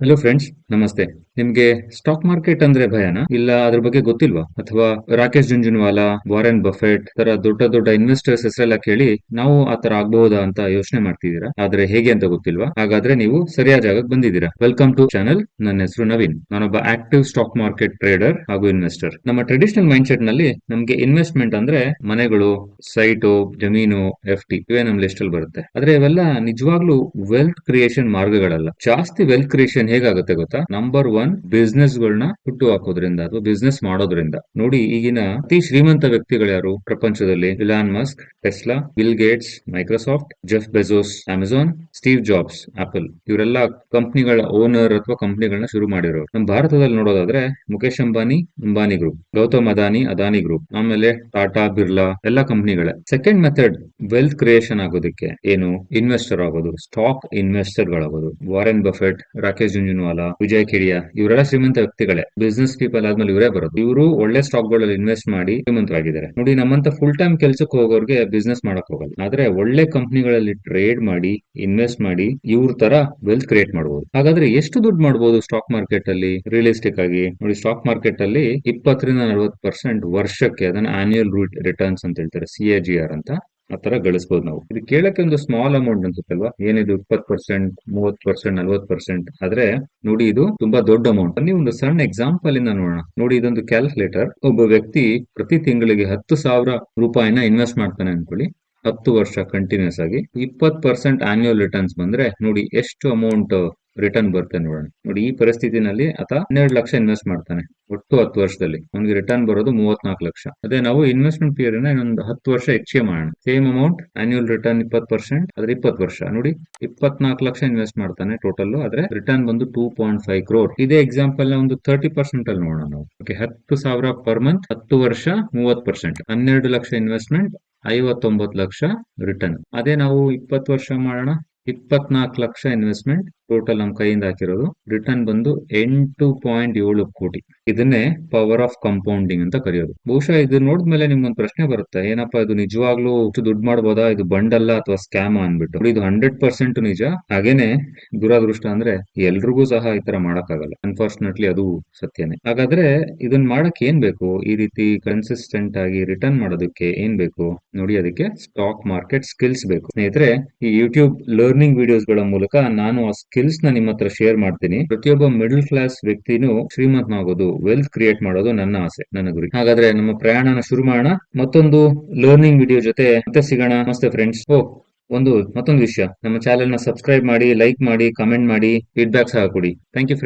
Hello friends, ನಮಸ್ತೆ. ನಿಮ್ಗೆ stock market ಅಂದ್ರೆ ಭಯನಾ? ಇಲ್ಲ ಅದ್ರ ಬಗ್ಗೆ ಗೊತ್ತಿಲ್ವಾ? ಅಥವಾ ರಾಕೇಶ್ ಜುಂಜುನ್ವಾಲಾ, ವಾರೆನ್ ಬಫೆಟ್ ತರ ದೊಡ್ಡ ದೊಡ್ಡ ಇನ್ವೆಸ್ಟರ್ಸ್ ಹೆಸರೆಲ್ಲ ಕೇಳಿ ನಾವು ಆತರ ಆಗ್ಬಹುದಾ ಅಂತ ಯೋಚನೆ ಮಾಡ್ತಿದ್ದೀರಾ? ಆದ್ರೆ ಹೇಗೆ ಅಂತ ಗೊತ್ತಿಲ್ವಾ? ಹಾಗಾದ್ರೆ ನೀವು ಸರಿಯಾದ ಜಾಗಕ್ಕೆ ಬಂದಿದ್ದೀರಾ. Welcome to channel. ನನ್ನ ಹೆಸರು ನವೀನ್. ನಾನೊಬ್ಬ ಆಕ್ಟಿವ್ ಸ್ಟಾಕ್ ಮಾರ್ಕೆಟ್ ಟ್ರೇಡರ್ ಹಾಗೂ ಇನ್ವೆಸ್ಟರ್. ನಮ್ಮ ಟ್ರೆಡಿಷನಲ್ ಮೈಂಡ್ ಸೆಟ್ ನಲ್ಲಿ ನಮ್ಗೆ ಇನ್ವೆಸ್ಟ್ಮೆಂಟ್ ಅಂದ್ರೆ ಮನೆಗಳು, ಸೈಟು, ಜಮೀನು, FD ಇವೇ ನಮ್ ಲಿಸ್ಟ್ ಅಲ್ಲಿ ಬರುತ್ತೆ. ಆದ್ರೆ ಇವೆಲ್ಲ ನಿಜವಾಗ್ಲೂ ವೆಲ್ತ್ ಕ್ರಿಯೇಷನ್ ಮಾರ್ಗಗಳಲ್ಲ. ಜಾಸ್ತಿ ವೆಲ್ತ್ ಕ್ರಿಯೇಷನ್ ಹೇಗಾಗುತ್ತೆ ಗೊತ್ತಾ? ನಂಬರ್ ಒನ್, ಬಿಸ್ನೆಸ್ ಗಳನ್ನ ಹುಟ್ಟು ಹಾಕೋದ್ರಿಂದ ಅಥವಾ ಬಿಸ್ನೆಸ್ ಮಾಡೋದ್ರಿಂದ. ನೋಡಿ, ಈಗಿನ ಅತಿ ಶ್ರೀಮಂತ ವ್ಯಕ್ತಿಗಳು ಯಾರು ಪ್ರಪಂಚದಲ್ಲಿ? Elon Musk, Tesla, bill Gates, Microsoft, Jeff Bezos, Amazon, Steve jobs, apple. ಇವರೆಲ್ಲ ಕಂಪನಿಗಳ ಓನರ್ ಅಥವಾ ಕಂಪನಿಗಳನ್ನ ಶುರು ಮಾಡಿರೋರು. ನಮ್ಮ ಭಾರತದಲ್ಲಿ ನೋಡೋದಾದ್ರೆ ಮುಖೇಶ್ ಅಂಬಾನಿ, ಅಂಬಾನಿ ಗ್ರೂಪ್, ಗೌತಮ್ ಅದಾನಿ, ಅದಾನಿ ಗ್ರೂಪ್, ಆಮೇಲೆ ಟಾಟಾ, ಬಿರ್ಲಾ ಎಲ್ಲ ಕಂಪನಿಗಳೇ. ಸೆಕೆಂಡ್ ಮೆಥಡ್ ವೆಲ್ತ್ ಕ್ರಿಯೇಷನ್ ಆಗೋದಕ್ಕೆ ಏನು? ಇನ್ವೆಸ್ಟರ್ ಆಗೋದು, ಸ್ಟಾಕ್ ಇನ್ವೆಸ್ಟರ್ ಗಳಾಗೋದು. ವಾರೆನ್ ಬಫೆಟ್, ರಾಕೇಶ್ ಜುಂಜುನ್ವಾಲಾ, ವಿಜಯ್ ಕೆಡಿಯಾ ಇವರೆಲ್ಲ ಶ್ರೀಮಂತ ವ್ಯಕ್ತಿಗಳೇ. ಬಿಸ್ನೆಸ್ ಪೀಪಲ್ ಆದ್ಮೇಲೆ ಇವರೇ ಬರೋದು. ಇವರು ಒಳ್ಳೆ ಸ್ಟಾಕ್ ಗಳಲ್ಲಿ ಇನ್ವೆಸ್ಟ್ ಮಾಡಿ ಶ್ರೀಮಂತರಾಗಿದ್ದಾರೆ. ನೋಡಿ, ನಮ್ಮಂತ ಫುಲ್ ಟೈಮ್ ಕೆಲ್ಸಕ್ಕೆ ಹೋಗೋರ್ಗೆ ಬಿಸ್ನೆಸ್ ಮಾಡಕ್ ಹೋಗಲ್ಲ. ಆದ್ರೆ ಒಳ್ಳೆ ಕಂಪನಿಗಳಲ್ಲಿ ಟ್ರೇಡ್ ಮಾಡಿ, ಇನ್ವೆಸ್ಟ್ ಮಾಡಿ ಇವ್ರ ತರ ವೆಲ್ತ್ ಕ್ರಿಯೇಟ್ ಮಾಡಬಹುದು. ಹಾಗಾದ್ರೆ ಎಷ್ಟು ದುಡ್ಡು ಮಾಡಬಹುದು ಸ್ಟಾಕ್ ಮಾರ್ಕೆಟ್ ಅಲ್ಲಿ? ರಿಯಲಿಸ್ಟಿಕ್ ಆಗಿ ನೋಡಿ, ಸ್ಟಾಕ್ ಮಾರ್ಕೆಟ್ ಅಲ್ಲಿ 20-40% ವರ್ಷಕ್ಕೆ, ಅದನ್ನ ಆನ್ಯುಯಲ್ ರಿಟರ್ನ್ಸ್ ಅಂತ ಹೇಳ್ತಾರೆ, CAGR ಅಂತ. ಆತರ ಗಳಿಸಬಹುದು ನಾವು. ಇದು ಕೇಳಕ್ಕೆ ಒಂದು ಸ್ಮಾಲ್ ಅಮೌಂಟ್ ಅನ್ಸುತ್ತಲ್ವಾ? ಏನಿದು 20%, 30%, 40%? ಆದ್ರೆ ನೋಡಿ, ಇದು ತುಂಬಾ ದೊಡ್ಡ ಅಮೌಂಟ್. ಬನ್ನಿ ಒಂದು ಸಣ್ಣ ಎಕ್ಸಾಂಪಲ್ ಇಂದ ನೋಡೋಣ. ನೋಡಿ, ಇದೊಂದು ಕ್ಯಾಲ್ಕುಲೇಟರ್. ಒಬ್ಬ ವ್ಯಕ್ತಿ ಪ್ರತಿ ತಿಂಗಳಿಗೆ 10,000 ರೂಪಾಯಿನ ಇನ್ವೆಸ್ಟ್ ಮಾಡ್ತಾನೆ ಅನ್ಕೊಳ್ಳಿ. 10 ವರ್ಷ ಕಂಟಿನ್ಯೂಸ್ ಆಗಿ 20% ಆನ್ಯುವಲ್ ರಿಟರ್ನ್ಸ್ ಬಂದ್ರೆ ನೋಡಿ ಎಷ್ಟು ಅಮೌಂಟ್ ರಿಟರ್ನ್ ಬರುತ್ತೆ ನೋಡೋಣ. ನೋಡಿ, ಈ ಪರಿಸ್ಥಿತಿನಲ್ಲಿ ಆತ 12 ಲಕ್ಷ ಇನ್ವೆಸ್ಟ್ ಮಾಡ್ತಾನೆ. ಒಟ್ಟು 10 ವರ್ಷದಲ್ಲಿ ಅವನಿಗೆ ರಿಟರ್ನ್ ಬರೋದು 34 ಲಕ್ಷ. ಅದೇ ನಾವು ಇನ್ವೆಸ್ಟ್ಮೆಂಟ್ ಪೀರಿಯಡ್ ಇನ್ನೊಂದು 10 ವರ್ಷ ಹೆಚ್ಚಿಗೆ ಮಾಡೋಣ. ಸೇಮ್ ಅಮೌಂಟ್, ಆನ್ಯುವಲ್ ರಿಟರ್ನ್ 20%, ಆದ್ರೆ 20 ವರ್ಷ. ನೋಡಿ, 24 ಲಕ್ಷ ಇನ್ವೆಸ್ಟ್ ಮಾಡ್ತಾನೆ ಟೋಟಲ್. ಆದ್ರೆ ರಿಟರ್ನ್ ಬಂದು 2.5 crore. ಇದೇ ಎಕ್ಸಾಂಪಲ್ ನ ಒಂದು 30% ಅಲ್ಲಿ ನೋಡೋಣ ನಾವು. ಓಕೆ, 10,000 ಪರ್ ಮಂತ್, 10 ವರ್ಷ 30%, 12 ಲಕ್ಷ ಇನ್ವೆಸ್ಟ್ಮೆಂಟ್, 59 ಲಕ್ಷ ರಿಟರ್ನ್. ಅದೇ ನಾವು 20 ವರ್ಷ ಮಾಡೋಣ. 24 ಲಕ್ಷ ಇನ್ವೆಸ್ಟ್ಮೆಂಟ್, ಟೋಟಲ್ ನಮ್ಮ ಕೈಯಿಂದ ಹಾಕಿರೋದು ರಿಟರ್ನ್ ಬಂದು 8.7 ಕೋಟಿ. ಇದನ್ನೇ ಪವರ್ ಆಫ್ ಕಂಪೌಂಡಿಂಗ್ ಅಂತ ಕರೆಯೋದು. ಬಹುಶಃ ಇದು ನೋಡಿದ್ಮೇಲೆ ನಿಮ್ಗೊಂದು ಪ್ರಶ್ನೆ ಬರುತ್ತೆ, ಏನಪ್ಪಾ ಇದು ನಿಜವಾಗ್ಲೂ ಇಷ್ಟು ದುಡ್ಡು ಮಾಡ್ಬೋದಾ? ಇದು ಬಂಡಲ್ಲ ಅಥವಾ ಸ್ಕ್ಯಾಮ್ ಅನ್ಬಿಟ್ಟು. ಇದು 100% ನಿಜ. ಹಾಗೇನೆ ದುರಾದೃಷ್ಟ ಅಂದ್ರೆ ಎಲ್ರಿಗೂ ಸಹ ಈ ತರ ಮಾಡಕ್ಕಾಗಲ್ಲ. ಅನ್ಫಾರ್ಚುನೇಟ್ಲಿ ಅದು ಸತ್ಯನೇ. ಹಾಗಾದ್ರೆ ಇದನ್ನ ಮಾಡಕ್ ಏನ್ ಬೇಕು? ಈ ರೀತಿ ಕನ್ಸಿಸ್ಟೆಂಟ್ ಆಗಿ ರಿಟರ್ನ್ ಮಾಡೋದಕ್ಕೆ ಏನ್ ಬೇಕು? ನೋಡಿ, ಅದಕ್ಕೆ ಸ್ಟಾಕ್ ಮಾರ್ಕೆಟ್ ಸ್ಕಿಲ್ಸ್ ಬೇಕು. ಸ್ನೇಹಿತರೆ, ಈ ಯೂಟ್ಯೂಬ್ ಲರ್ನಿಂಗ್ ವಿಡಿಯೋಸ್ ಗಳ ಮೂಲಕ ನಾನು ಆ ಸ್ಕಿಲ್ಸ್ ನ ನಿಮ್ಮ ಹತ್ರ ಶೇರ್ ಮಾಡ್ತೀನಿ. ಪ್ರತಿಯೊಬ್ಬ ಮಿಡಲ್ ಕ್ಲಾಸ್ ವ್ಯಕ್ತಿನೂ ಶ್ರೀಮಂತನಾಗೋದು, ವೆಲ್ತ್ ಕ್ರಿಯೇಟ್ ಮಾಡೋದು ನನ್ನ ಆಸೆ, ನನ್ನ ಗುರಿ. ಹಾಗಾದ್ರೆ ನಮ್ಮ ಪ್ರಯಾಣನ ಶುರು ಮಾಡೋಣ. ಮತ್ತೊಂದು ಲರ್ನಿಂಗ್ ವಿಡಿಯೋ ಜೊತೆ ಮತ್ತೆ ಸಿಗೋಣ. ನಮಸ್ತೆ ಫ್ರೆಂಡ್ಸ್. ಮತ್ತೊಂದು ವಿಷಯ, ನಮ್ಮ ಚಾನೆಲ್ ನ ಸಬ್ಸ್ಕ್ರೈಬ್ ಮಾಡಿ, ಲೈಕ್ ಮಾಡಿ, ಕಮೆಂಟ್ ಮಾಡಿ, ಫೀಡ್ಬ್ಯಾಕ್ ಸಹ ಕೊಡಿ. Thank you.